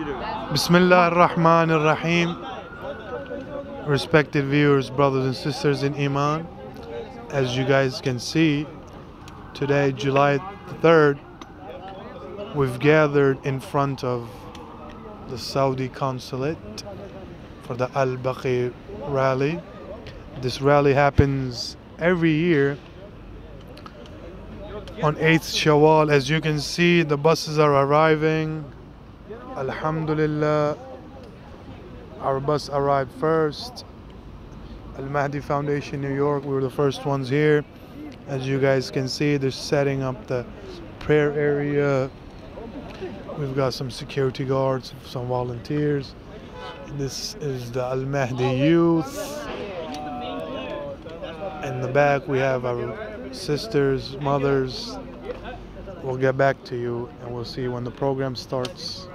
Bismillah ar-Rahman ar-Rahim. Respected viewers, brothers and sisters in Iman, as you guys can see, today, July the 3rd, we've gathered in front of the Saudi consulate for the Baqi rally. This rally happens every year on 8th Shawwal. As you can see, the buses are arriving. Alhamdulillah, our bus arrived first. Al-Mahdi Foundation, New York, we were the first ones here. As you guys can see, they're setting up the prayer area. We've got some security guards, some volunteers. This is the Al-Mahdi youth. In the back, we have our sisters, mothers. We'll get back to you and we'll see when the program starts.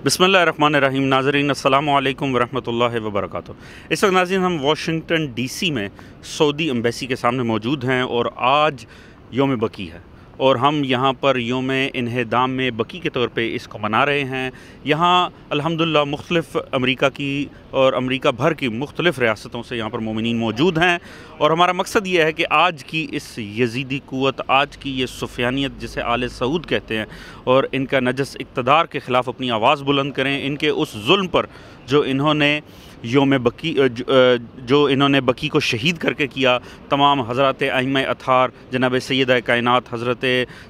बिस्मिल्लाहिर्रहमानिर्रहीम। नाज़रीन अस्सलामु अलैकुम वरहमतुल्लाहि वबरकातुहू। इस वक्त नाज़रीन हम Washington DC में सऊदी एम्बेसी के सामने मौजूद हैं और आज योम बकी है और हम यहाँ पर योम इन्हिदाम में बकी के तौर पे इसको मना रहे हैं। यहाँ अल्हम्दुलिल्लाह मुख्तलिफ़ अमेरिका की और अमेरिका भर की मुख्तलिफ़ रियासतों से यहाँ पर मोमिनीन मौजूद हैं और हमारा मकसद ये है कि आज की इस यजीदी क़ुव्वत, आज की ये सुफियानियत जिसे आले सऊद कहते हैं, और इनका नजस इक़्तिदार के ख़िलाफ़ अपनी आवाज़ बुलंद करें। इनके उस जुल्म पर जो इन्होंने योम बकी जो इन्होंने बकी को शहीद करके किया, तमाम हज़रत अइम्मा अतार जनाब सैयदा कायनात हज़रत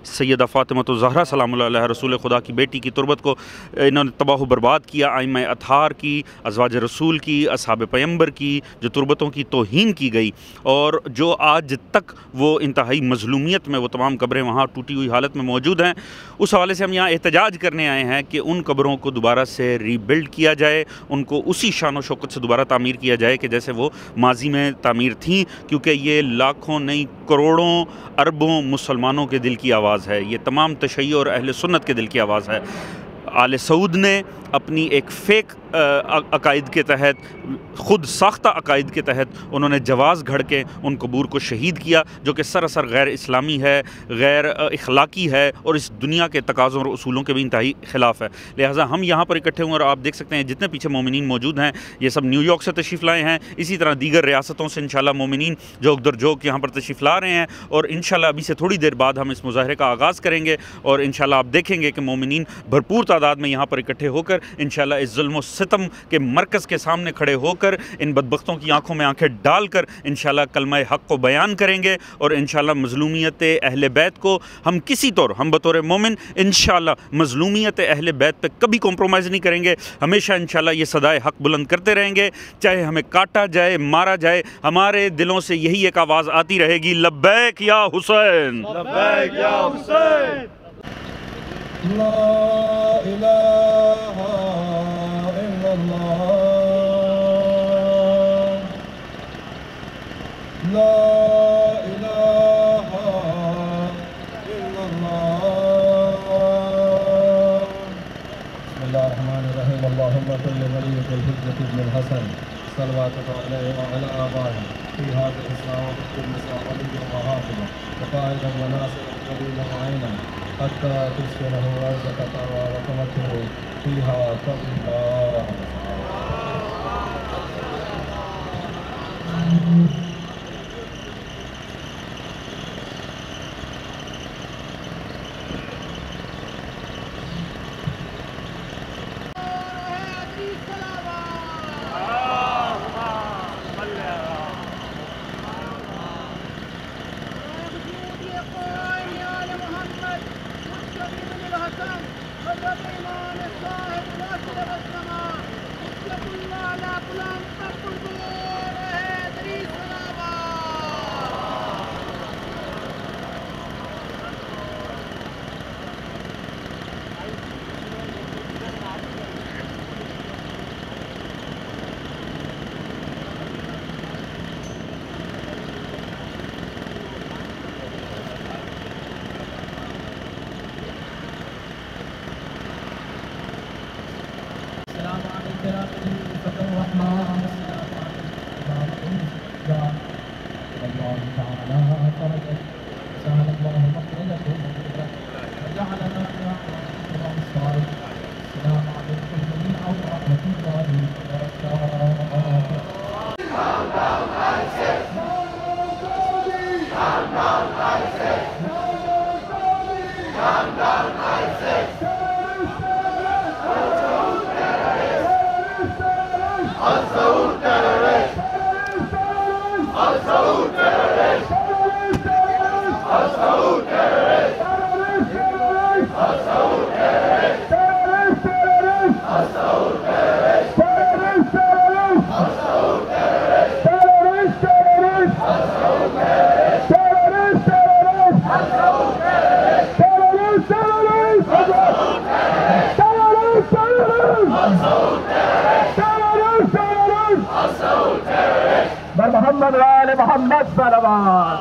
सैयदा फ़ातिमतुज़ ज़हरा सलामुल्लाह अलैहा रसूल खुदा की बेटी की तुरबत को इन्होंने तबाह बर्बाद किया। अइम्मा अतार की, अज़वाज रसूल की, असहाब पैगंबर की जो तुरबतों की तौहीन की गई और जो आज तक वो इंतहाई मज़लूमियत में वो तमाम कब्रें वहाँ टूटी हुई हालत में मौजूद हैं, उस हवाले से हम यहाँ एहतजाज करने आए हैं कि उन कब्रों को दोबारा से रीबिल्ड किया जाए, उनको उसी शान व शौकत से दोबारा तामीर किया जाए कि जैसे वो माजी में तामीर थी, क्योंकि ये लाखों नहीं करोड़ों अरबों मुसलमानों के दिल की आवाज़ है। ये तमाम तशय्यो और अहले सुन्नत के दिल की आवाज़ है। आले सऊद ने अपनी एक फ़ेक अकायद के तहत, ख़ुद साख्ता अकायद के तहत उन्होंने जवाज़ घड़ के उन कबूर को शहीद किया, जो कि सरासर गैर इस्लामी है, गैर इखलाकी है और इस दुनिया के तकाज़ों और उसूलों के भी इंतहाई ख़िलाफ़ है। लिहाजा हम यहाँ पर इकट्ठे हुए और आप देख सकते हैं जितने पीछे मोमिनीन मौजूद हैं ये सब न्यूयॉर्क से तशरीफ़ लाए हैं। इसी तरह दीगर रियासतों से इंशाअल्लाह मोमिनीन जोक दर जोक यहाँ पर तशरीफ़ ला रहे हैं और इंशाअल्लाह अभी से थोड़ी देर बाद हम इस मुज़ाहरे का आगाज़ करेंगे और इंशाअल्लाह आप देखेंगे कि मोमिनीन भरपूर तादाद में यहाँ पर इकट्ठे होकर इंशाअल्लाह इस जुल्म सितम के मरकज़ के सामने खड़े होकर इन बदबख्तों की आंखों में आंखें डालकर इंशाअल्लाह कलमा हक़ को बयान करेंगे और इंशाअल्लाह मज़लूमियत अहले बैत को हम किसी तौर, हम बतौर मोमिन इंशाअल्लाह मज़लूमियत अहले बैत पे कभी कॉम्प्रोमाइज़ नहीं करेंगे। हमेशा इंशाअल्लाह ये सदाए हक़ बुलंद करते रहेंगे, चाहे हमें काटा जाए, मारा जाए, हमारे दिलों से यही एक आवाज़ आती रहेगी, लब्बैक या हुसैन, लब्बैक या हुसैन। ला इलाहा इल्लल्लाह, ला इलाहा इल्लल्लाह। बिस्मिल्लाहिर्रहमानिर्रहीम। अल्लाहुम्मा सल्लि अला हुज्जत इब्नुल हसन सल्लल्लाहु अलैहि व अला आबाही फी हाज़िल इस्लाम व मसालिह व हाफ़िज़ व क़ाइदन व नासिरन क़रीबन व अईनन हत्ता तुस्किनहु अर्ज़क़क व तमत्तु फ़ीहा तत्वबा। محمد وآل محمد صلوات.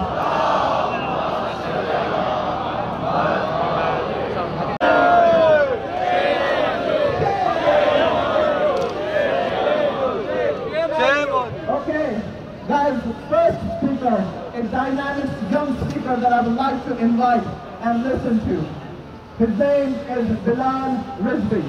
Okay, guys, the first speaker, a dynamic young speaker that I would like to invite and listen to. His name is Bilal Rizvi.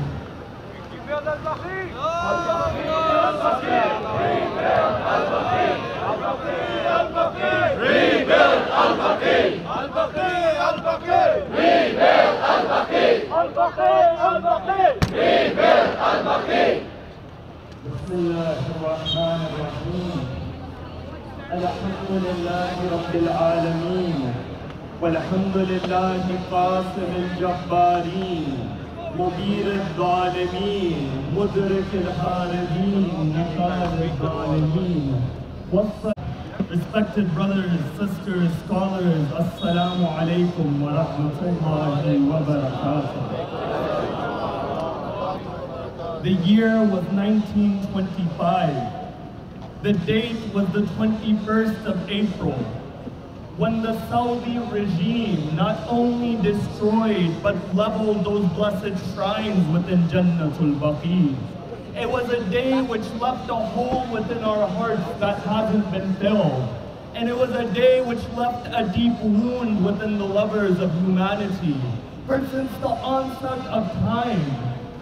بسم الله الرحمن الرحيم. الحمد لله رب العالمين، والحمد لله قاسم الجبارين، مبير الظالمين، مدرك الحاربين، نصار الظالمين. Respected brothers, sisters, scholars, Assalamu alaikum wa rahmatullahi wa barakatuh. The year was 1925. The date was the 21st of April, when the Saudi regime not only destroyed but leveled those blessed shrines within Jannatul Baqi. It was a day which left a hole within our hearts that hasn't been filled. And it was a day which left a deep wound within the lovers of humanity. For since the onset of time,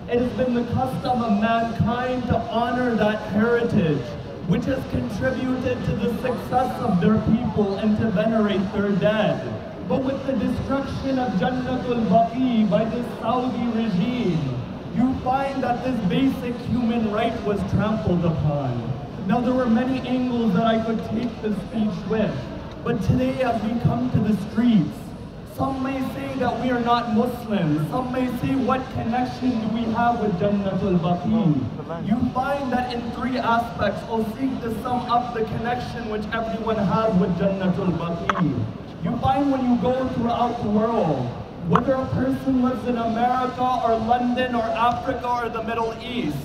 it has been the custom of mankind to honor that heritage, which has contributed to the success of their people and to venerate their dead. But with the destruction of Jannatul Baqi by this Saudi regime, you find that this basic human right was trampled upon. Now there were many angles that I could take this speech with, but today as we come to the streets, some may say that we are not Muslims. Some may say, what connection do we have with Jannatul Baqi? You find that in three aspects, I'll seek to sum up the connection which everyone has with Jannatul Baqi. You find when you go throughout the world, whether a person lives in America or London or Africa or the Middle East,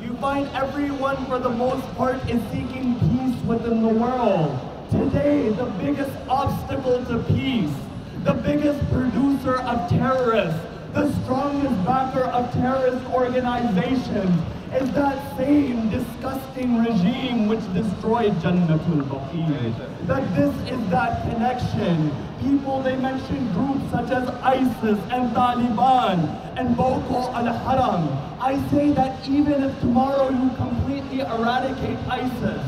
you find everyone for the most part is seeking peace within the world. Today, the biggest obstacle to peace, the biggest producer of terrorists, the strongest backer of terrorist organizations is that same disgusting regime which destroyed Jannatul Baqi. That this is that connection. People, they mention groups such as ISIS and Taliban and Boko al-Haram. I say that even if tomorrow you completely eradicate ISIS,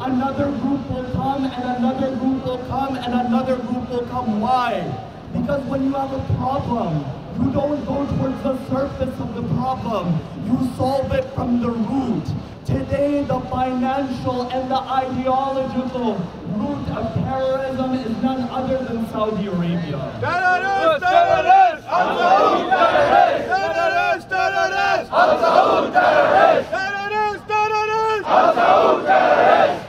another group will come and another group will come and another group will come. Why? Because when you have a problem, you don't go towards the surface of the problem, you solve it from the root. Today, the financial and the ideological root of terrorism is none other than Saudi Arabia. Terrorist! Terrorist! Al-Saud terrorist! Terrorist! Terrorist! Al-Saud terrorist! Terrorist! Terrorist! Al-Saud terrorist!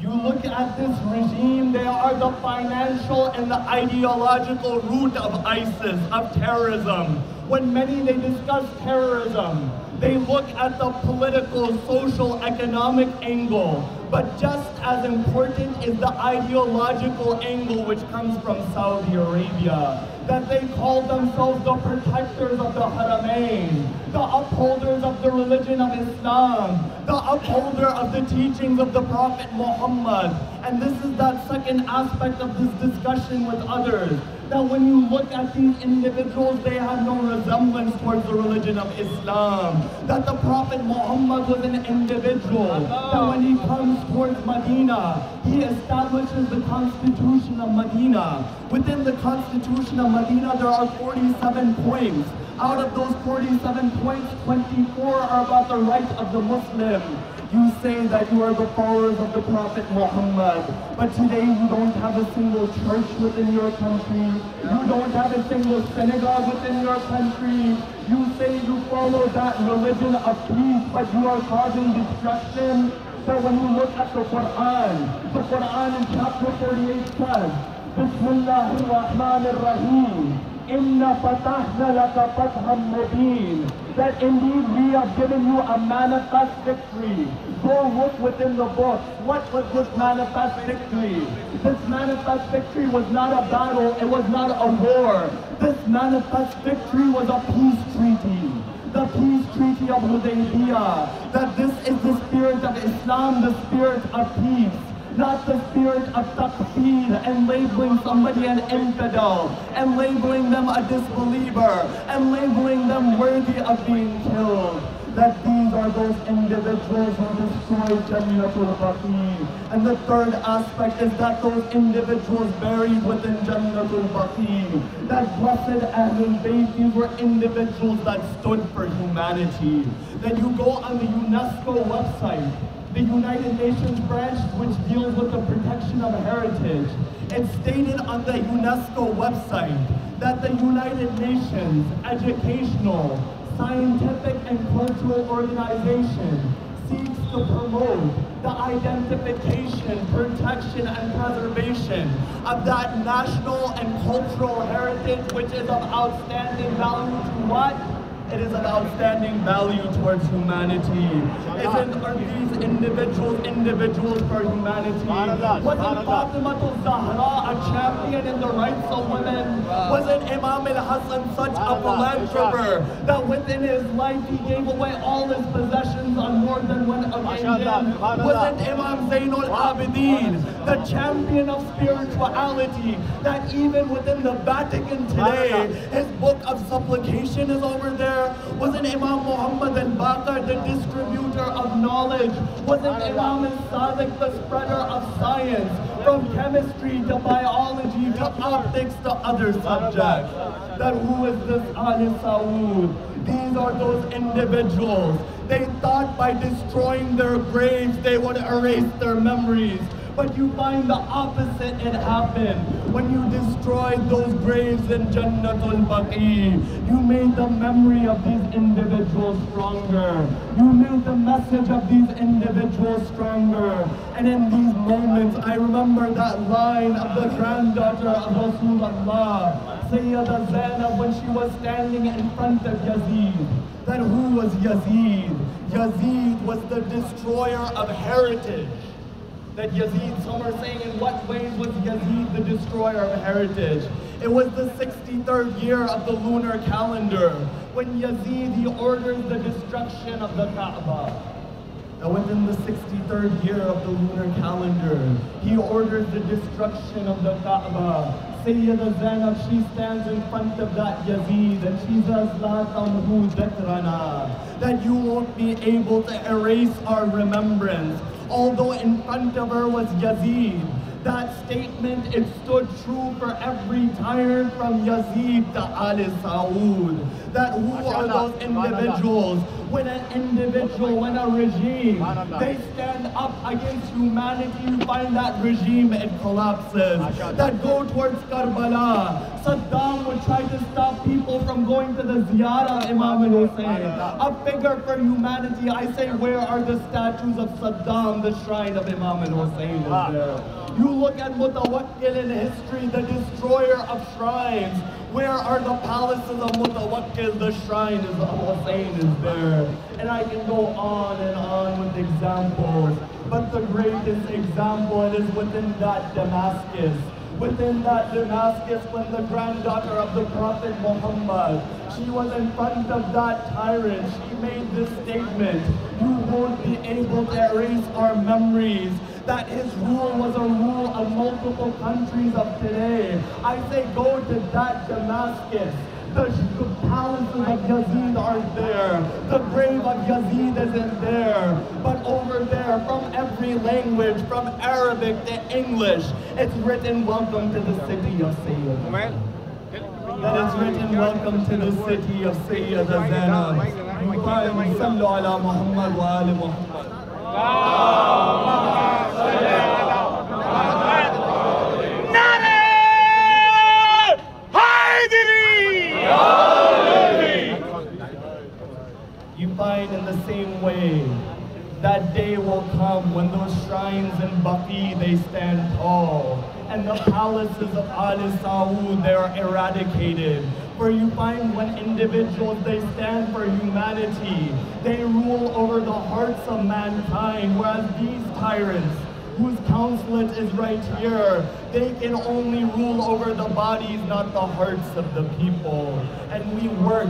You look at this regime, they are the financial and the ideological root of ISIS, of terrorism. When many, they discuss terrorism, they look at the political, social, economic angle. But just as important is the ideological angle which comes from Saudi Arabia. That they call themselves the protectors of the Haramain, the upholders of the religion of Islam, the upholder of the teachings of the Prophet Muhammad. And this is that second aspect of this discussion with others. that when you look at these individuals, they have no resemblance towards the religion of Islam. That the Prophet Muhammad was an individual. That when he comes towards Medina, he establishes the constitution of Medina. Within the constitution of Medina, there are 47 points. Out of those 47 points, 24 are about the right of the Muslim. You say that you are the followers of the Prophet Muhammad, but today you don't have a single church within your country. You don't have a single synagogue within your country. You say you follow that religion of peace, but you are causing destruction. So when you look at the Quran in chapter 48 says, Bismillahir Rahmanir Rahim. Inna fatahna laka fatham mubin. That indeed we have given you a manifest victory. Go look within the book. What was this manifest victory? This manifest victory was not a battle, it was not a war. This manifest victory was a peace treaty. The peace treaty of Hudaybiyah. That this is the spirit of Islam, the spirit of peace. Not the spirit of taqfir and labeling somebody an infidel and labeling them a disbeliever and labeling them worthy of being killed. That these are those individuals who destroyed Jannatul Baqi. And the third aspect is that those individuals buried within Jannatul Baqi, that blessed Ahlul Bayt, these were individuals that stood for humanity. That you go on the UNESCO website, the United Nations branch which deals with the protection of heritage. It's stated on the UNESCO website that the United Nations Educational, Scientific and Cultural Organization seeks to promote the identification, protection and preservation of that national and cultural heritage which is of outstanding value to what? It is of outstanding value towards humanity. Are these individuals for humanity? Wasn't Fatima Zahra a champion in the rights of women? Wasn't Imam al-Hassan such a philanthropist that within his life he gave away all his possessions on more than one occasion? Wasn't Imam Zainul Abidin the champion of spirituality that even within the Vatican today, his book of supplication is over there? Wasn't Imam Muhammad al-Baqi the distributor of knowledge? Wasn't Imam al-Sadiq the spreader of science from chemistry to biology to optics to other subjects? That who is this Ali Saud? These are those individuals. They thought by destroying their graves they would erase their memories. But you find the opposite it happened. When you destroyed those graves in Jannatul Baqi, you made the memory of these individuals stronger. You made the message of these individuals stronger. And in these moments, I remember that line of the granddaughter of Rasulullah, Sayyida Zainab, when she was standing in front of Yazid. That who was Yazid? Yazid was the destroyer of heritage. That Yazid, some are saying, in what ways was Yazid the destroyer of heritage? It was the 63rd year of the lunar calendar when Yazid, he orders the destruction of the Kaaba. Now within the 63rd year of the lunar calendar, he orders the destruction of the Kaaba. Sayyida Zainab, she stands in front of that Yazid and she says, La tamhu dhikrana, that you won't be able to erase our remembrance. Although in front of her was Yazid, that statement, it stood true for every tyrant from Yazid to Ali Saud. That who are those individuals? When an individual, when a regime, they stand up against humanity, you find that regime, it collapses. That go towards Karbala. Saddam would try to stop people from going to the ziyarah of Imam al-Hussein. A figure for humanity. I say, where are the statues of Saddam? The shrine of Imam al-Hussein is there. You look at Mutawakkil in history, the destroyer of shrines. Where are the palaces of Mutawakkil? The shrine of Hussein is there. And I can go on with examples. But the greatest example is within that Damascus. Within that Damascus, when the granddaughter of the Prophet Muhammad, she was in front of that tyrant, she made this statement, you won't be able to erase our memories. that his rule was a rule of multiple countries of today. I say go to that Damascus. The palaces of Yazid are there. The grave of Yazid isn't there. But over there, from every language, from Arabic to English, it's written, welcome to the city of Sayyid. That is written, welcome to the city of Sayyid Zainab. Sallu ala Muhammad wa ali Muhammad. You find in the same way, that day will come when those shrines in Baqi, they stand tall, and the palaces of Ali Saud, they are eradicated. For you find when individuals, they stand for humanity, they rule over the hearts of mankind, whereas these tyrants, whose consulate is right here, they can only rule over the bodies, not the hearts of the people. And we work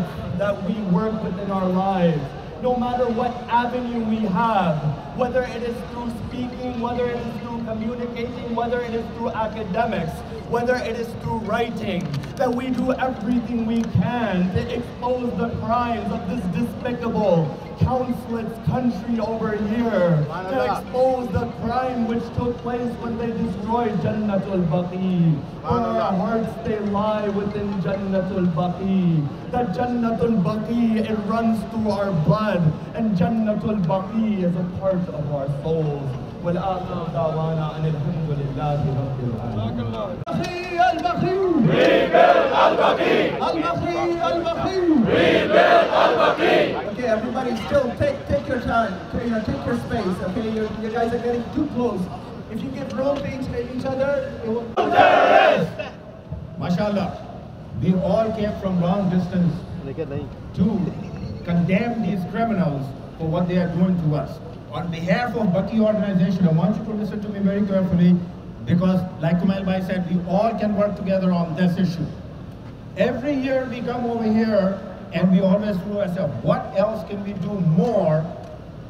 within our lives. No matter what avenue we have, whether it is through speaking, whether it is through communicating, whether it is through academics, whether it is through writing, that we do everything we can to expose the crimes of this despicable council's country over here, to expose the crime which took place when they destroyed Jannatul Baqi. For our hearts, they lie within Jannatul Baqi. That Jannatul Baqi, it runs through our blood, and Jannatul Baqi is a part of our souls. والآخر دعوانا أن الحمد لله رب العالمين. البقي Okay, everybody, still take your time. Take your space. Okay, you guys are getting too close. If you give room to each other, it will. MashaAllah, we all came from long distance to condemn these criminals for what they are doing to us. On behalf of Baqi organization, I want you to listen to me very carefully, because like Kumail Bhai said, we all can work together on this issue. Every year we come over here and we always ask ourselves, what else can we do more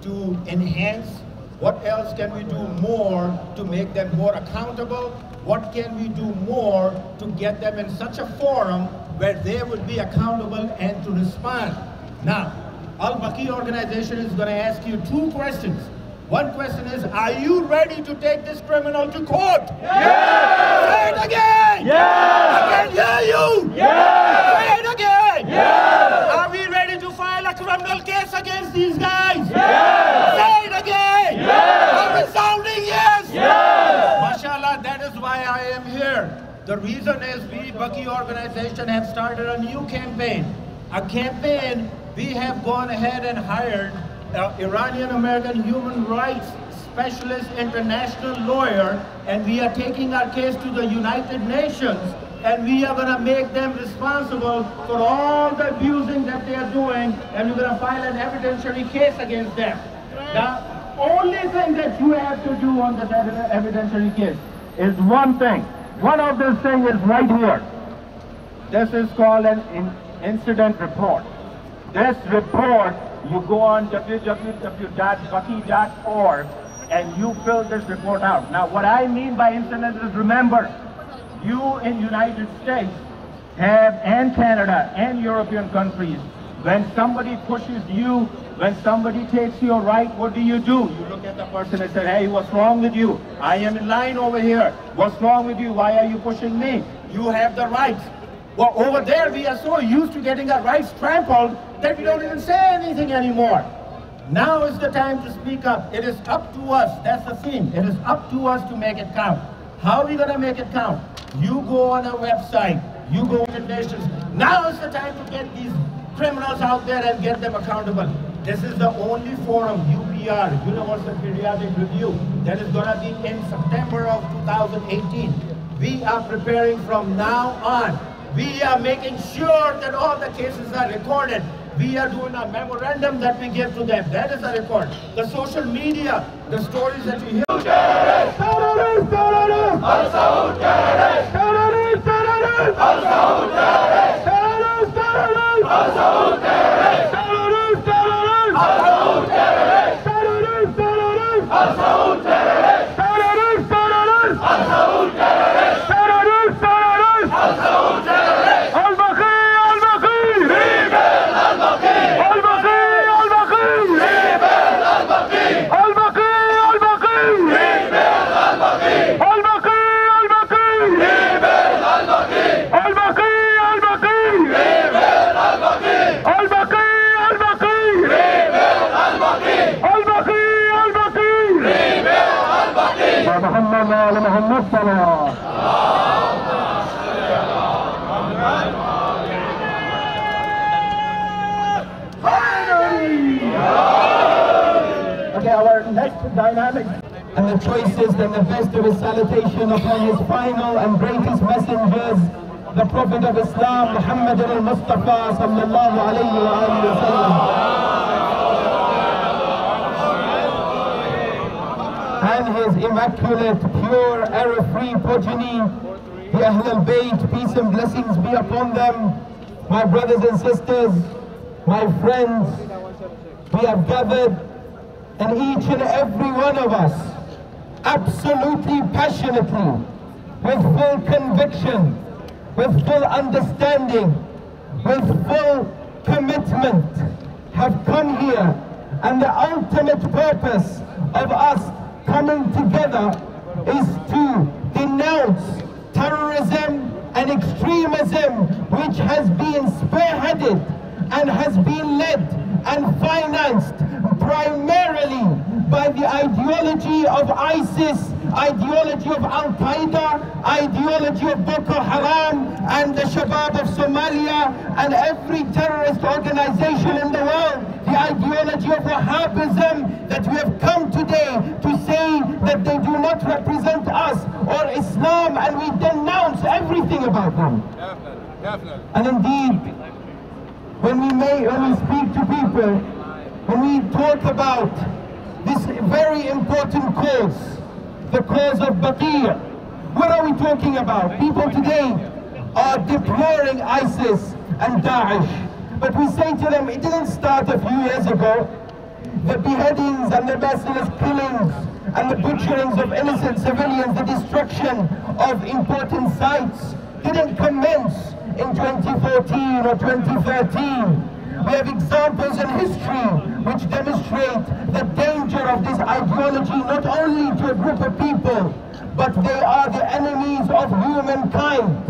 to enhance? What else can we do more to make them more accountable? What can we do more to get them in such a forum where they would be accountable and to respond? Now, Al-Baqi organization is going to ask you two questions. One question is, are you ready to take this criminal to court? Yes! Say it again! Yes! I can hear you! Yes! Say it again! Yes! Are we ready to file a criminal case against these guys? Yes! Say it again! Yes! A resounding yes! Yes! MashaAllah, that is why I am here. The reason is we, Baqi organization, have started a new campaign. A campaign. We have gone ahead and hired an Iranian-American human rights specialist international lawyer, and we are taking our case to the United Nations, and we are going to make them responsible for all the abusing that they are doing, and we're going to file an evidentiary case against them. The only thing that you have to do on this evidentiary case is one thing. One of these things is right here. This is called an incident report. This report, you go on www.baqi.org and you fill this report out. Now, what I mean by incident is, remember, you in United States have, and Canada and European countries, when somebody pushes you, when somebody takes your right, what do? You look at the person and say, hey, what's wrong with you? I am in line over here. What's wrong with you? Why are you pushing me? You have the rights. Well, over there, we are so used to getting our rights trampled that we don't even say anything anymore. Now is the time to speak up. It is up to us. That's the theme. It is up to us to make it count. How are we going to make it count? You go on our website. You go to nations. Now is the time to get these criminals out there and get them accountable. This is the only forum, UPR, Universal Periodic Review, that is going to be in September of 2018. We are preparing from now on. We are making sure that all the cases are recorded. We are doing a memorandum that we give to them. That is a record. The social media, the stories that you hear. Terrorists! Terrorists! Terrorists! Al-Saud terrorists! Terrorists! Terrorists! Al-Saud terrorists! Terrorists! Terrorists! Al-Saud terrorists! Terrorists! Terrorists! Al-Saud terrorists! Terrorists! Terrorists! Al-Saud terrorists! اللهم الصلوات. Okay, our next dynamic. And the choicest and the best of his salutation upon his final and greatest messengers, the Prophet of Islam, Muhammad al-Mustafa sallallahu alayhi wa sallam. And his immaculate, pure, error-free progeny, the Ahl al-Bayt, peace and blessings be upon them. My brothers and sisters, my friends, we have gathered, and each and every one of us, absolutely passionately, with full conviction, with full understanding, with full commitment, have come here. And the ultimate purpose of us coming together is to denounce terrorism and extremism, which has been spearheaded and has been led and financed primarily by the ideology of ISIS, ideology of Al-Qaeda, ideology of Boko Haram and the Shabab of Somalia and every terrorist organization in the world, the ideology of Wahhabism, that we have come today to say that they do not represent us or Islam, and we denounce everything about them. Definitely. And indeed, when we speak to people, when we talk about this very important cause, the cause of Baqi, what are we talking about? People today are deploring ISIS and Daesh, but we say to them, it didn't start a few years ago. The beheadings and the merciless killings and the butcherings of innocent civilians, the destruction of important sites didn't commence in 2014 or 2013. We have examples in history which demonstrate the danger of this ideology, not only to a group of people, but they are the enemies of humankind.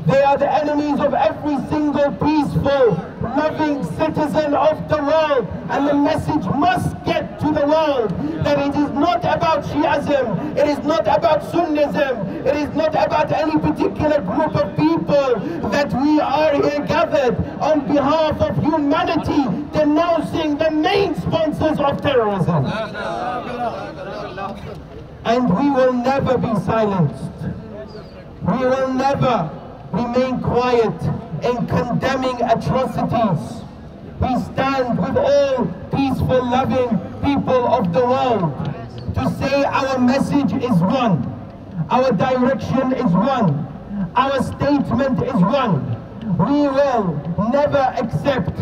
They are the enemies of every single peaceful, loving citizen of the world. And the message must get to the world that it is not about Shiism, it is not about Sunnism, it is not about any particular group of people, that we are here gathered on behalf of humanity, denouncing the main sponsors of terrorism. And we will never be silenced. We will never remain quiet in condemning atrocities. We stand with all peaceful, loving people of the world to say our message is one, our direction is one, our statement is one. We will never accept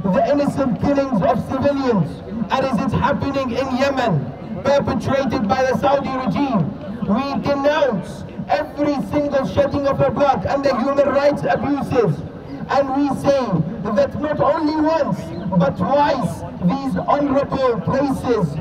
the innocent killings of civilians as it's happening in Yemen, perpetrated by the Saudi regime. We denounce every single shedding of blood and the human rights abuses. And we say that not only once, but twice, these honorable places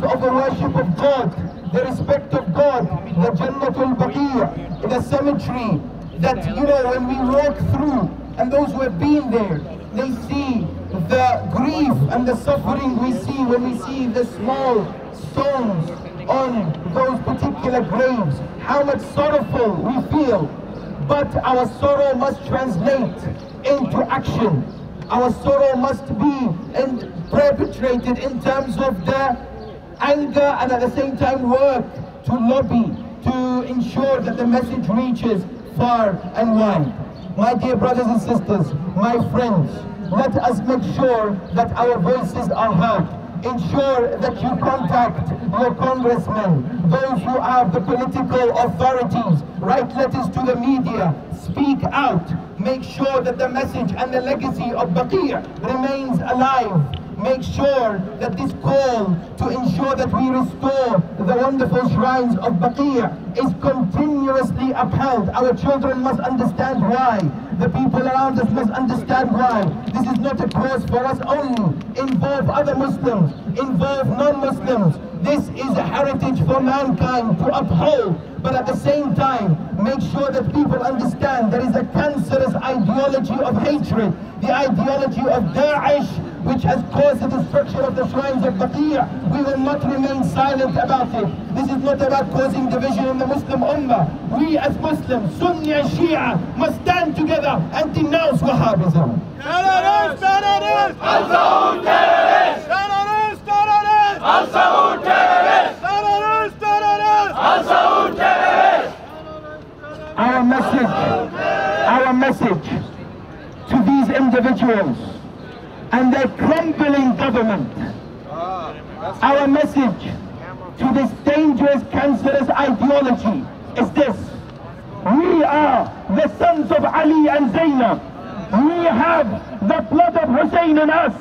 of the worship of God, the respect of God, the Jannatul Baqi, the cemetery, that, you know, when we walk through, and those who have been there, they see the grief and the suffering we see when we see the small stones on those particular graves, how much sorrowful we feel. But our sorrow must translate into action. Our sorrow must be perpetrated in terms of the anger, and at the same time work to lobby, to ensure that the message reaches far and wide. My dear brothers and sisters, my friends, let us make sure that our voices are heard. Ensure that you contact your congressmen, those who have the political authorities, write letters to the media, speak out, make sure that the message and the legacy of Baqi remains alive. Make sure that this call to ensure that we restore the wonderful shrines of Baqi is continuously upheld. Our children must understand why. The people around us must understand why. This is not a cause for us only. Involve other Muslims, involve non-Muslims. This is a heritage for mankind to uphold. But at the same time, make sure that people understand there is a cancerous ideology of hatred, the ideology of Daesh, which has caused the destruction of the shrines of Baqi. We will not remain silent about it. This is not about causing division in the Muslim Ummah. We as Muslims, Sunni and Shia, must stand together and denounce Wahhabism. Terrorist! Terrorist! Al-Saud terrorist! Terrorist! Terrorist! Al-Saud terrorist! Terrorist! Terrorist! Al-Saud terrorist! Our message to these individuals and their crumbling government, our message to this dangerous, cancerous ideology is this: we are the sons of Ali and Zainab. We have the blood of Hussein in us.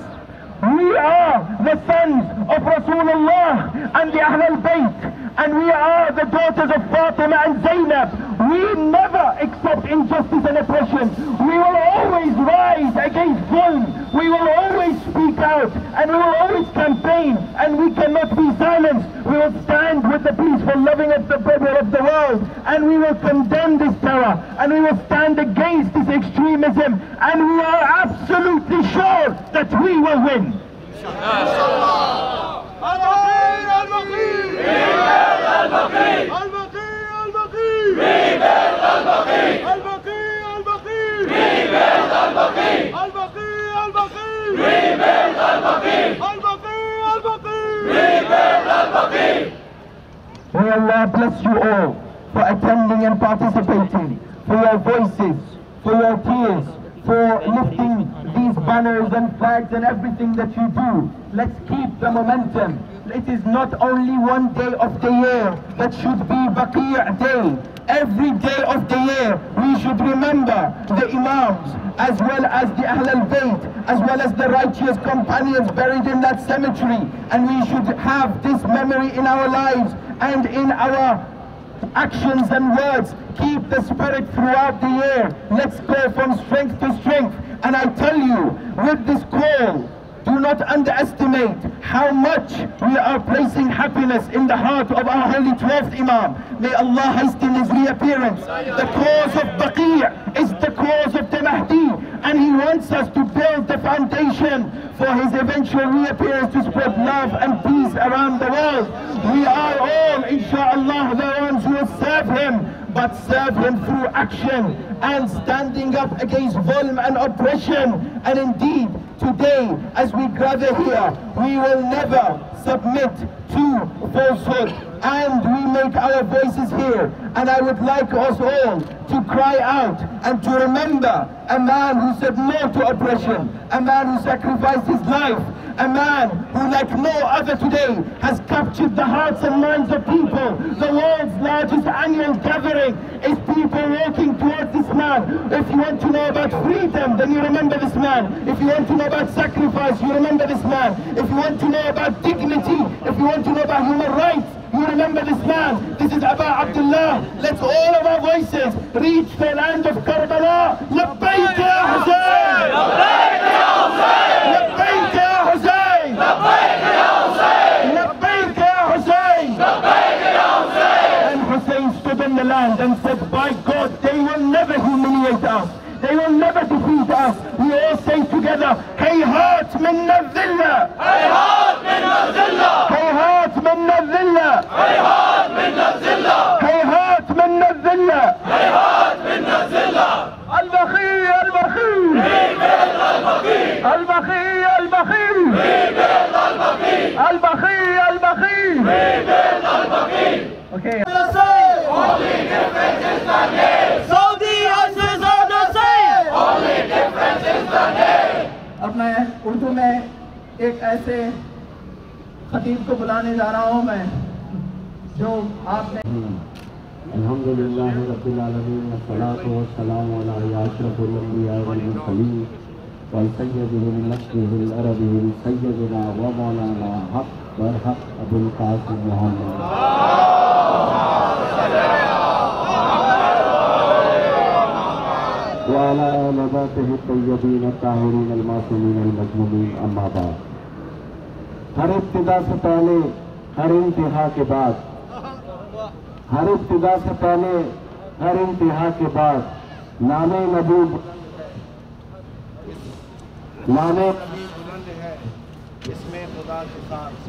We are the sons of Rasulullah and the Ahlul Bayt, and we are the daughters of Fatima and Zainab. We never accept injustice and oppression. We will always rise against zulm. We will always speak out, and we will always campaign, and we cannot be silenced. We will stand with the peaceful loving of the people of the world, and we will condemn this terror, and we will stand against this extremism, and we are absolutely sure that we will win. May Allah bless you all for attending and participating, for your voices, for your tears, for lifting these banners and flags and everything that you do. Let's keep the momentum. It is not only one day of the year that should be Baqi' Day. Every day of the year we should remember the Imams, as well as the Ahlul Bayt, as well as the righteous companions buried in that cemetery. And we should have this memory in our lives and in our actions and words. Keep the spirit throughout the year. Let's go from strength to strength. And I tell you, with this call, do not underestimate how much we are placing happiness in the heart of our holy 12th Imam. May Allah hasten his reappearance. The cause of Baqi' is the cause of the Mahdi, and he wants us to build the foundation for his eventual reappearance to spread love and peace around the world. We are all, inshallah, the ones who will serve him, but serve him through action and standing up against zulm and oppression. And indeed, today, as we gather here, we will never submit to falsehood, and we make our voices heard. And I would like us all to cry out and to remember a man who said no to oppression, a man who sacrificed his life, a man who, like no other today, has captured the hearts and minds of people. The world's largest annual gathering is people walking towards this man. If you want to know about freedom, then you remember this man. If you want to know about sacrifice, you remember this man. If you want to know about dignity, if you want to know about human rights, you remember this man. This is Aba Abdullah. Let's all of our voices reach the land of Karbala. Labbayk ya Hussein! Labbayk ya Hussein! Labbayk ya Hussein! Labbayk ya Hussein! Labbayk ya Hussein! Labbayk ya Hussein! And Hussein stood in the land and said, by God, they will never humiliate us. They will never defeat us. We all say together, Hayhat minna dhilla! Hayhat minna dhilla! Hayhat minna dhilla! Hayhat minna dhilla! Hayhat minna dhilla! Hayhat minna dhilla! Al-Baqi! Al-Baqi! Rebuild Al-Baqi! Al-Baqi! Al-Baqi! Rebuild Al-Baqi! Al-Baqi! Al-Baqi! Rebuild Al-Baqi! Okay. Only difference is the name! Saudi ashes are the same! Only difference is the name! अब मैं उर्दू में एक ऐसे खतीब को बुलाने जा रहा हूँ मैं, जो आपने अल्हम्दुलिल्लाह रब्बिल आलमीन वस्सलातु वस्सलामु अला अशरफिल अंबिया वल मुरसलीन व सय्यदिल नस्लिल अरबिल सय्यदना व मौलाना हक व हक अबुल कासिम मोहम्मद व अला आलिहि तय्यबीन ताहिरीन अल मासूमीन अल मजमूमीन अम्मा बाद। हर इब्तिदा से पहले, हर इंतहा के बाद, हर इब्तिदा से पहले, हर इंतहा के बाद नामे नबी اسم خدا کے ساتھ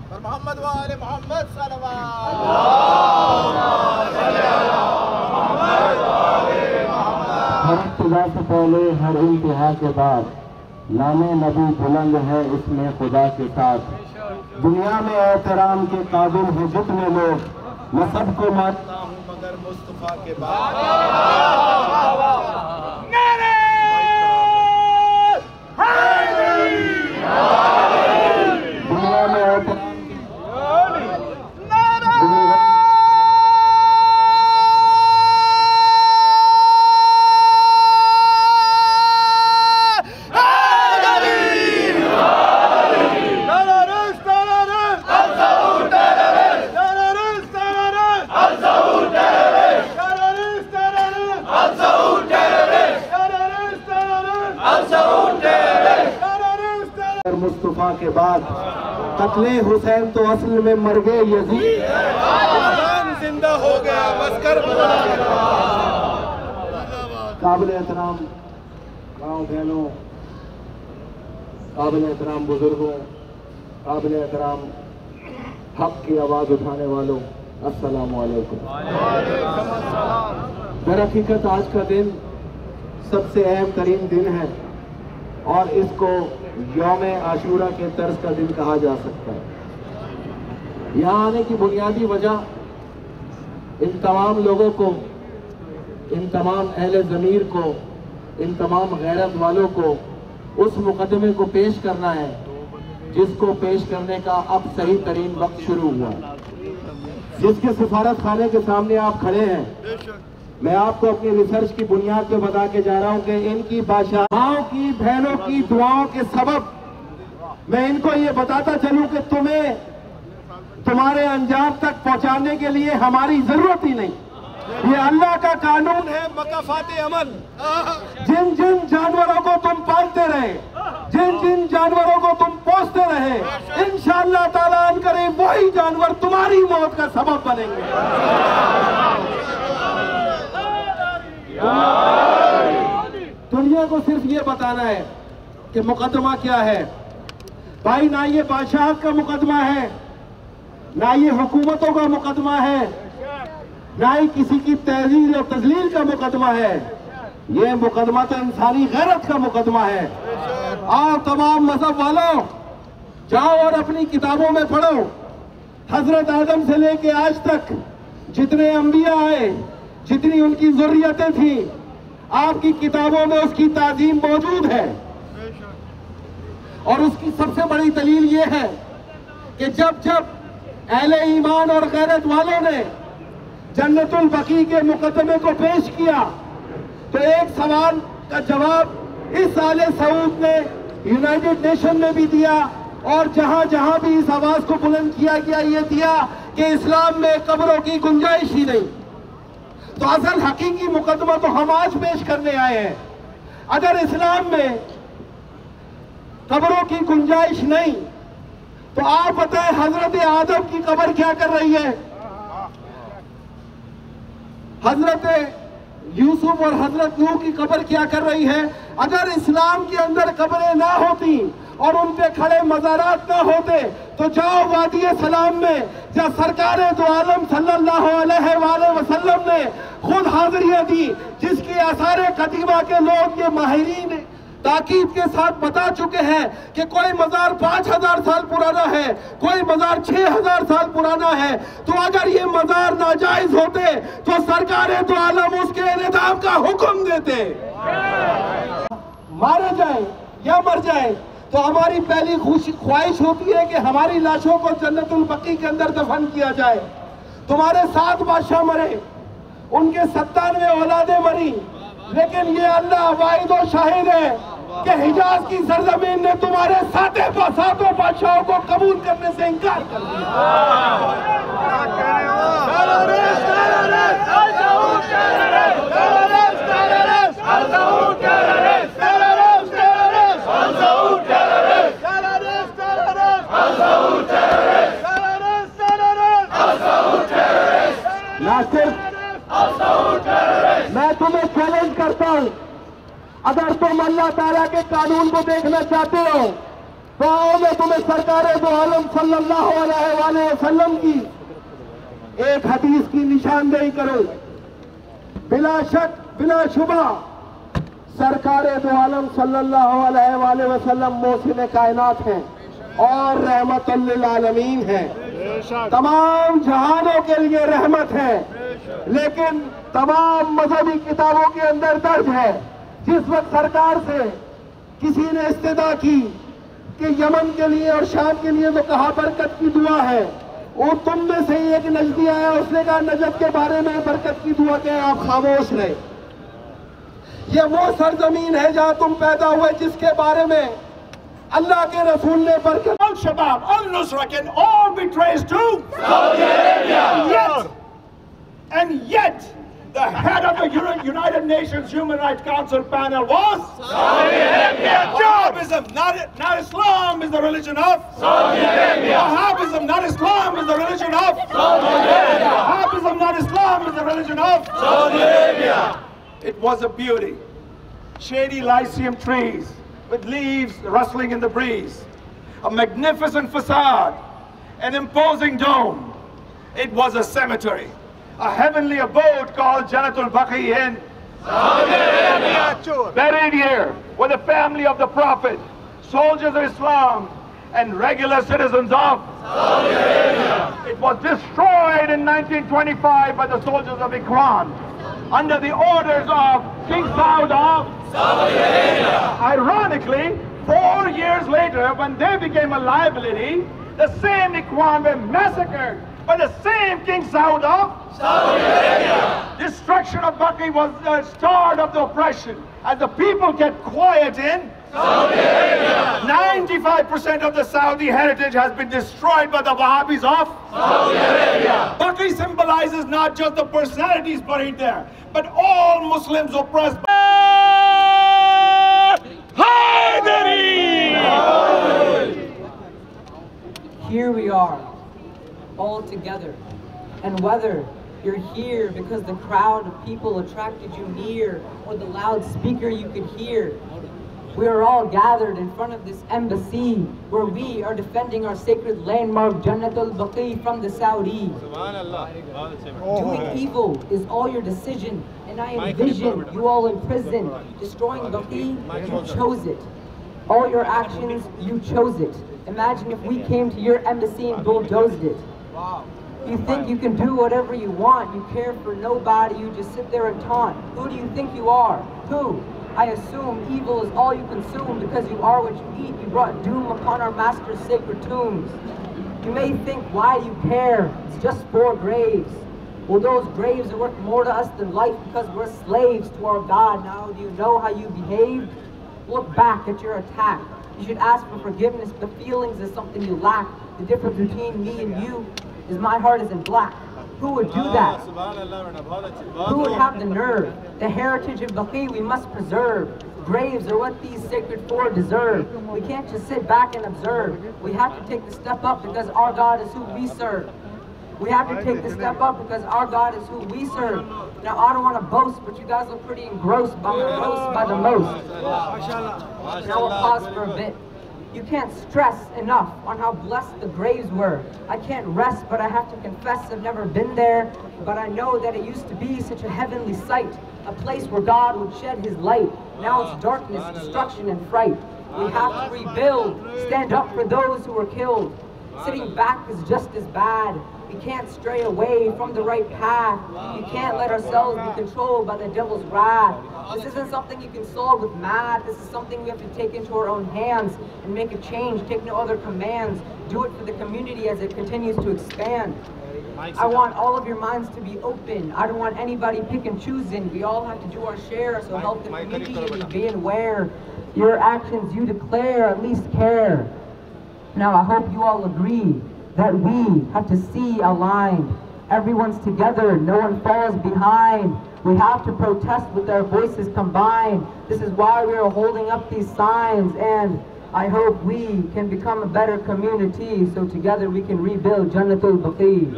پر محمد و آل محمد صلوات ہر ابتدا سے پہلے ہر انتہا کے بعد نام نبی بلند ہے اسم خدا کے ساتھ. دنیا میں احترام کے قابل ہیں جتنے لوگ، میں سب کو مانتا ہوں مگر مصطفیٰ کے بعد. دنیا میں احترام مصطفیٰ کے بعد قتل حسین تو اصل میں مر گئے یزید زندہ ہو گیا بس کر قابل احترام ماؤں بہنوں، قابل احترام بزرگوں، قابل احترام حق کی آواز اٹھانے والوں، السلام علیکم. در حقیقت آج کا دن سب سے اہم ترین دن ہے اور اس کو یوم عاشورہ کے طرز کا دن کہا جا سکتا ہے. یہاں آنے کی بنیادی وجہ ان تمام لوگوں کو، ان تمام اہل ضمیر کو، ان تمام غیرت والوں کو اس مقدمے کو پیش کرنا ہے جس کو پیش کرنے کا اب صحیح ترین وقت شروع ہوا ہے. جس کے سفارت خانے کے سامنے آپ کھڑے ہیں، میں آپ کو اپنی ریسرچ کی بنیاد پہ بتا کے جا رہا ہوں کہ ان کی بادشاہوں کی بہنوں کی دعاؤں کے سبب میں ان کو یہ بتاتا چلوں کہ تمہیں تمہارے انجام تک پہنچانے کے لیے ہماری ضرورت ہی نہیں. یہ اللہ کا قانون ہے مکافات عمل. جن جن جانوروں کو تم پالتے رہے، جن جن جانوروں کو تم پوستے رہے، انشاءاللہ تعالیٰ ان قریب وہی جانور تمہاری موت کا سبب بنیں گے. دنیا کو صرف یہ بتانا ہے کہ مقدمہ کیا ہے. بھائی نہ یہ بادشاہت کا مقدمہ ہے، نہ یہ حکومتوں کا مقدمہ ہے، نہ ہی کسی کی تحریل اور تذلیل کا مقدمہ ہے. یہ مقدمہ تو انسانی غیرت کا مقدمہ ہے. اور تمام مذہب والوں جاؤ اور اپنی کتابوں میں پڑھو، حضرت آدم سے لے کے آج تک جتنے انبیاء آئے، جتنی ان کی ذریتیں تھیں، آپ کی کتابوں میں اس کی تعظیم موجود ہے. اور اس کی سب سے بڑی دلیل یہ ہے کہ جب جب اہل ایمان اور غیرت والوں نے جنت البقیع کے مقدمے کو پیش کیا تو ایک سوال کا جواب اس آل سعود نے یونائٹڈ نیشن میں بھی دیا، اور جہاں جہاں بھی اس آواز کو بلند کیا گیا یہ دیا کہ اسلام میں قبروں کی گنجائش ہی نہیں. تو اصل حقیقی مقدمہ تو ہم آج پیش کرنے آئے ہیں. اگر اسلام میں قبروں کی گنجائش نہیں تو آپ بتائیں حضرت آدم کی قبر کیا کر رہی ہے، حضرت یوسف اور حضرت نوح کی قبر کیا کر رہی ہے. اگر اسلام کے اندر قبریں نہ ہوتی اور ان پہ کھڑے مزارات نہ ہوتے تو جاؤ وادی سلام میں جہاں سرکار دو عالم صلی اللہ علیہ وآلہ وسلم نے خود حاضریاں دی، جس کی آثار قدیمہ کے لوگ یہ ماہرین تاکید کے ساتھ بتا چکے ہیں کہ کوئی مزار 5000 سال پرانا ہے، کوئی مزار 6000 سال پرانا ہے. تو اگر یہ مزار ناجائز ہوتے تو سرکار دو عالم اس کے انعدام کا حکم دیتے. مارے جائیں یا مر جائیں تو ہماری پہلی خواہش ہوتی ہے کہ ہماری لاشوں کو جنت البقیع کے اندر دفن کیا جائے. تمہارے 7 بادشاہ مرے، ان کے 97 اولادیں مری، لیکن یہ اللہ واحد و شاہد ہے کہ حجاز کی سرزمین نے تمہارے 7 بادشاہوں کو قبول کرنے سے انکار کر دیا. میں تمہیں چیلنج کرتا ہوں، اگر تم اللہ تعالیٰ کے قانون کو دیکھنا چاہتے ہو तो आओ मैं तुम्हें सरकार दो आलम सल्लल्लाहु अलैहि वसल्लम की एक हदीस की निशानदेही करो। बिला शक बिला शुबा सरकार दो आलम सल्लल्लाहु अलैहि वसल्लम मौसिम कायनात हैं और रहमतुल लिल आलमीन है, तमाम जहानों के लिए रहमत है। लेकिन तमाम मजहबी किताबों के अंदर दर्ज है, जिस वक्त सरकार से किसी ने इस्तिदा की कि यमन के लिए और शाम के लिए तो कहा बरकत की दुआ है, वो तुम में से ही एक नजदी आया, उसने कहा नजद के बारे में बरकत की दुआ के आप खामोश रहे। ये वो सरजमीन है जहां तुम पैदा हुए, जिसके बारे में अल्लाह के रसूल ने बरकत। Al-Shabaab, Al-Nusra can all be traced to Saudi Arabia. And yet, the head of the United Nations Human Rights Council panel was Saudi Arabia. Wahhabism, not Islam, is the religion of Saudi Arabia. Wahhabism, not Islam, is the religion of Saudi Arabia. Wahhabism, not Islam, is the religion of Saudi Arabia. It was a beauty. Shady lycium trees with leaves rustling in the breeze. A magnificent facade, an imposing dome. It was a cemetery, a heavenly abode called Jannatul Baqi in Saudi Arabia. Buried here were the family of the Prophet, soldiers of Islam, and regular citizens of Saudi Arabia. It was destroyed in 1925 by the soldiers of Ikhwan under the orders of King Saud of Saudi Arabia. Ironically, 4 years later, when they became a liability, the same Ikhwan were massacred by the same King Saud of Saudi Arabia. Destruction of Baqi was the start of the oppression. As the people kept quiet in Saudi Arabia, 95% of the Saudi heritage has been destroyed by the Wahhabis of Saudi Arabia. Baqi symbolizes not just the personalities buried there, but all Muslims oppressed. Here we are, all together, and whether you're here because the crowd of people attracted you near, or the loudspeaker you could hear, we are all gathered in front of this embassy where we are defending our sacred landmark Jannatul Baqi from the Saudis. Doing evil is all your decision, and I envision you all in prison. Destroying Baqi, you chose it. All your actions, you chose it. Imagine if we came to your embassy and bulldozed it. You think you can do whatever you want, you care for nobody, you just sit there and taunt. Who do you think you are? Who? I assume evil is all you consume because you are what you eat. You brought doom upon our master's sacred tombs. You may think, why do you care? It's just 4 graves. Well, those graves are worth more to us than life because we're slaves to our God. Now, do you know how you behaved? Look back at your attack. You should ask for forgiveness, but feelings is something you lack. The difference between me and you is my heart isn't black. Who would do that? Who would have the nerve? The heritage of Baqi we must preserve. Graves are what these sacred 4 deserve. We can't just sit back and observe. We have to take the step up because our God is who we serve. We have to take the step up because our God is who we serve. Now, I don't want to boast, but you guys look pretty engrossed by the most. Now we'll pause for a bit. You can't stress enough on how blessed the graves were. I can't rest, but I have to confess I've never been there. But I know that it used to be such a heavenly sight, a place where God would shed his light. Now it's darkness, destruction, and fright. We have to rebuild, stand up for those who were killed. Sitting back is just as bad. We can't stray away from the right path. We can't let ourselves be controlled by the devil's wrath. This isn't something you can solve with math. This is something we have to take into our own hands and make a change, take no other commands. Do it for the community as it continues to expand. I want all of your minds to be open. I don't want anybody pick and choosing. We all have to do our share, so help the community and be aware. Your actions you declare, at least care. Now I hope you all agree that we have to see aligned. Everyone's together, no one falls behind. We have to protest with our voices combined. This is why we are holding up these signs, and I hope we can become a better community so together we can rebuild Jannatul Baqi.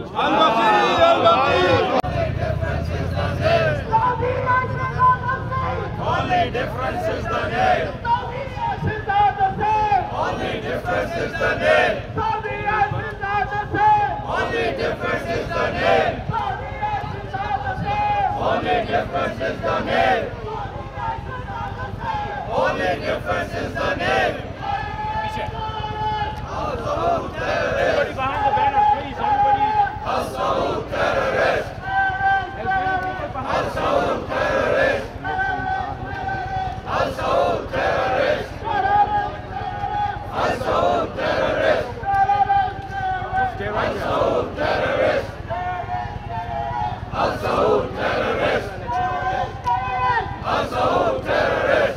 Only difference is the name. Only difference is the name. Saudi ISIS are the same. Only difference is the name. Saudi ISIS are the same. Only difference is the name. Only difference is the name. Al-Saud terrorist. Everybody behind the banner, please. Everybody. Al-Saud terrorist. Al-Saud terrorist. Al-Saud terrorist. Al-Saud terrorist. Al-Saud terrorist. Al-Saud terrorist. Al-Saud terrorist.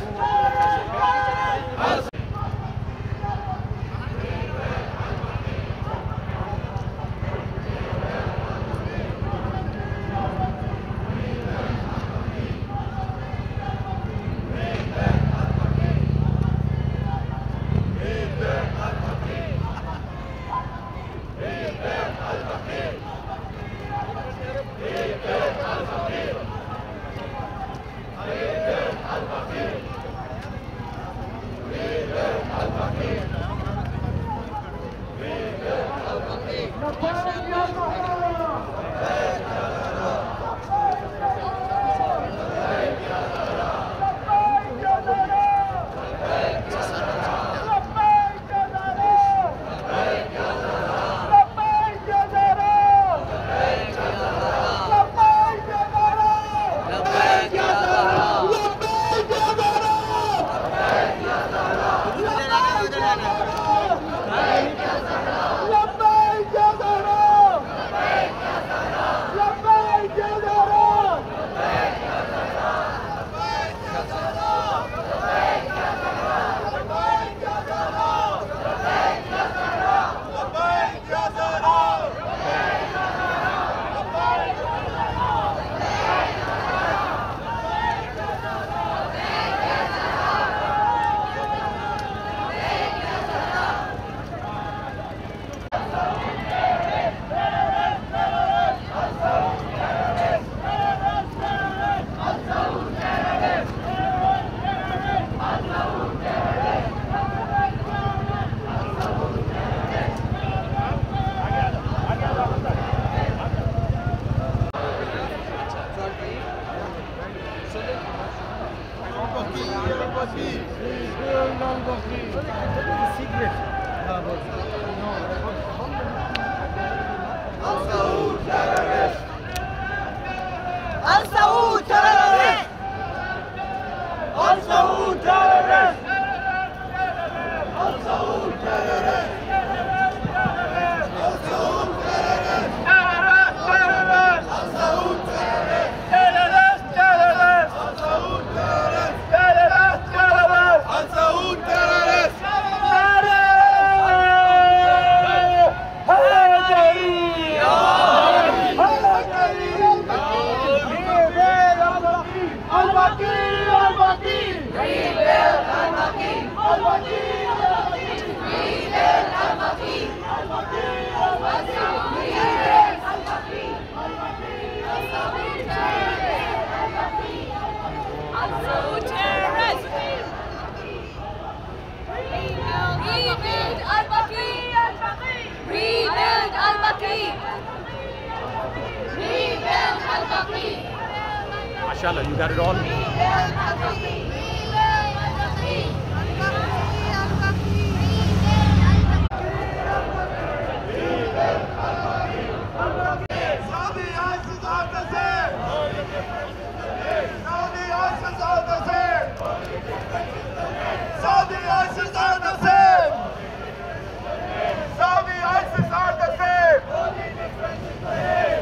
Al-Saud terrorist! Al-Saud terrorist! Al-Saud terrorist! Al-Saud terrorist! Terrorist! Al-Saud terrorist! Terrorist! Terrorist! Al-Saud terrorist! Terrorist! Terrorist! Al-Saud terrorist! Al-Baqi! Al-Baqi! Rebuild Al-Baqi! Al-Baqi! Rebuild Al-Baqi! Al-Baqi! Rebuild Al-Baqi! Al-Saud terrorist! Rebuild Al-Baqi! Rebuild Al-Baqi! Rebuild Al-Baqi! MashaAllah, you got it all? Saudi ISIS are the same! Saudi ISIS are the same! Saudi ISIS are the same! Saudi ISIS are the same!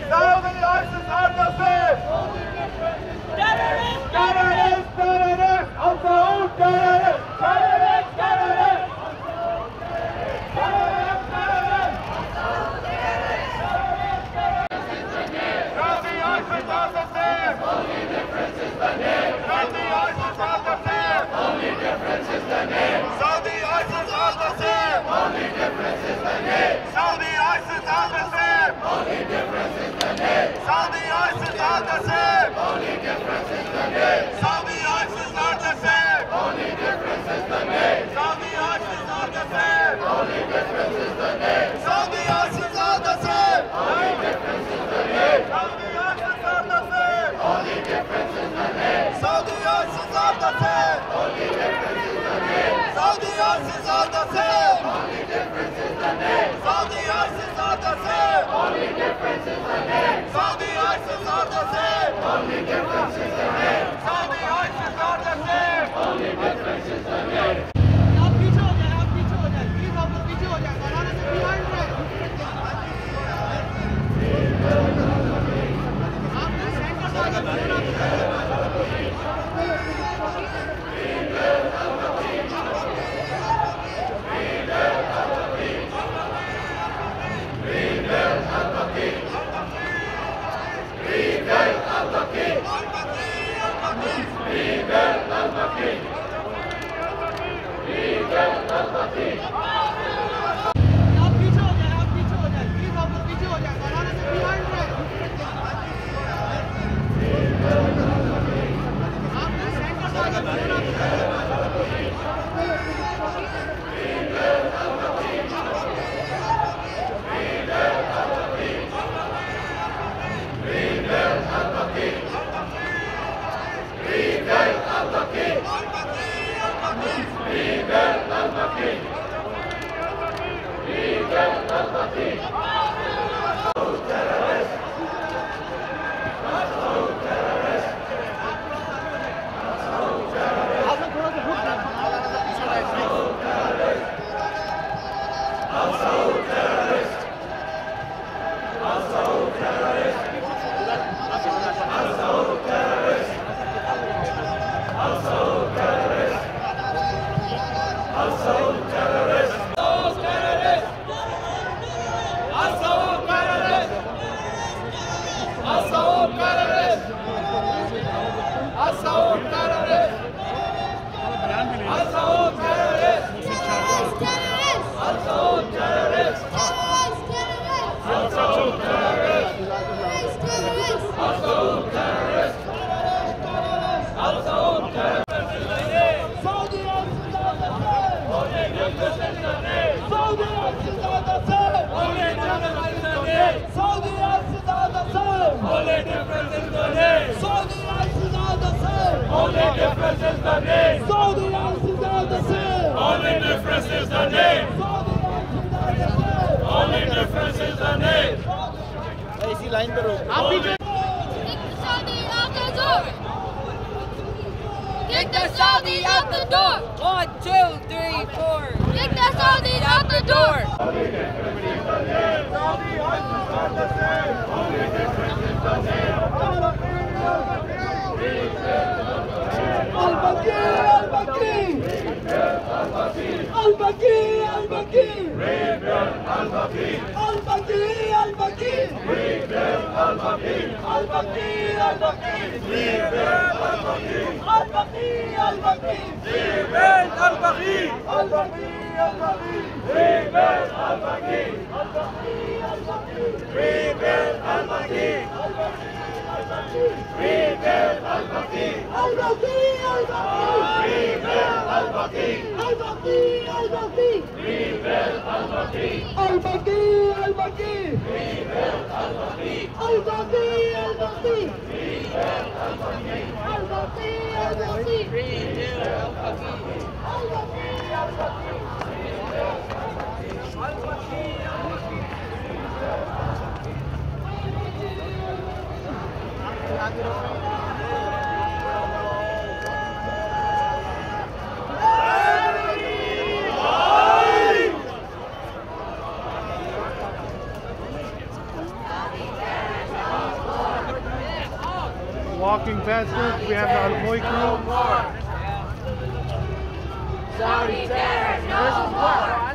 Saudi ISIS are the same! Terrorist! Terrorist! Terrorist! Kick the Saudis out the door! 1, 2, 3, 4! Kick the Saudis out the door! Al-Baqi! Al-Baqi! Al-Baqi! Al-Baqi! Al-Baqi! Al-Baqi! Al-Baqi! Al-Baqi! Al-Baqi! Al-Baqi! Walking past us, we have the Al-Moy crew. Saudi terrorists, no more!